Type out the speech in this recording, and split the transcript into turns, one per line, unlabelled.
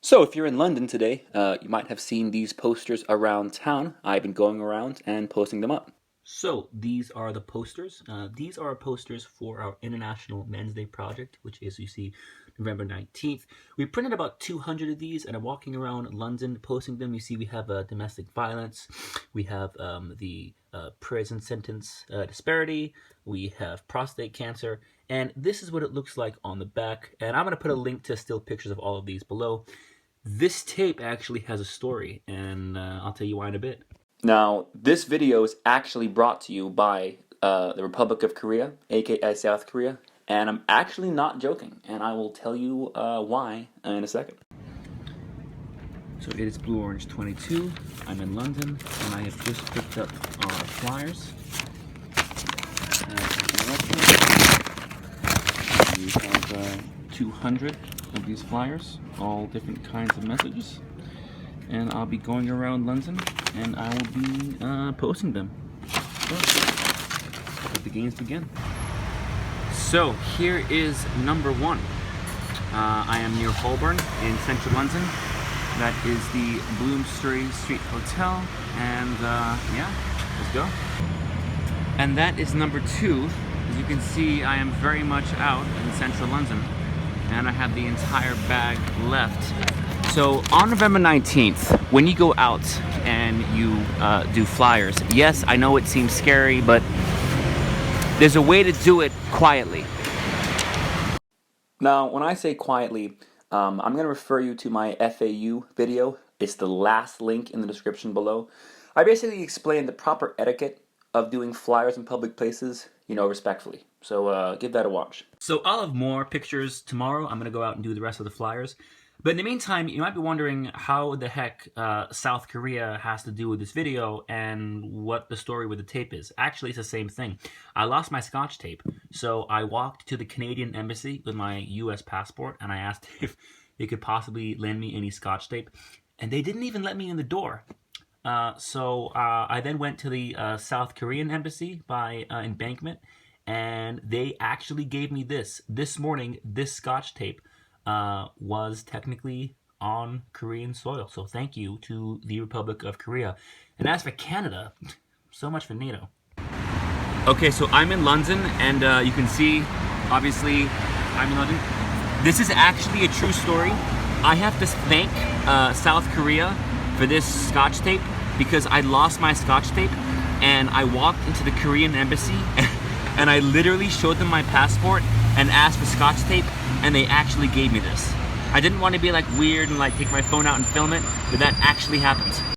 So, if you're in London today, you might have seen these posters around town. I've been going around and posting them up. So, these are the posters. These are posters for our International Men's Day project, which is, you see, November 19th. We printed about 200 of these and I'm walking around London posting them. You see, we have domestic violence, we have the prison sentence disparity, we have prostate cancer, and this is what it looks like on the back. And I'm going to put a link to still pictures of all of these below. This tape actually has a story, and I'll tell you why in a bit. Now, this video is actually brought to you by the Republic of Korea, aka South Korea, and I'm actually not joking, and I will tell you why in a second. So it is Blue Orange 22, I'm in London, and I have just picked up our flyers. We have 200 of these flyers, all different kinds of messages. And I'll be going around London and I will be posting them. So, let the games begin. So here is number one. I am near Holborn in central London. That is the Bloomsbury Street Hotel, and yeah, let's go. And that is number two. As you can see, I am very much out in central London, and I have the entire bag left. So on November 19th, when you go out and you do flyers, yes, I know it seems scary, but there's a way to do it quietly. Now, when I say quietly, I'm going to refer you to my FAU video. It's the last link in the description below. I basically explain the proper etiquette of doing flyers in public places, you know, respectfully. So give that a watch. So I'll have more pictures tomorrow. I'm going to go out and do the rest of the flyers. But in the meantime, you might be wondering how the heck South Korea has to do with this video and what the story with the tape is. Actually, it's the same thing. I lost my Scotch tape, so I walked to the Canadian embassy with my US passport and I asked if they could possibly lend me any Scotch tape. And they didn't even let me in the door. So I then went to the South Korean embassy by Embankment, and they actually gave me this. This morning, this Scotch tape was technically on Korean soil. So thank you to the Republic of Korea. And as for Canada, so much for NATO. Okay, so I'm in London, and you can see, obviously, I'm in London. This is actually a true story. I have to thank South Korea for this Scotch tape because I lost my Scotch tape and I walked into the Korean embassy and I literally showed them my passport and asked for Scotch tape, and they actually gave me this. I didn't want to be like weird and like take my phone out and film it, but that actually happened.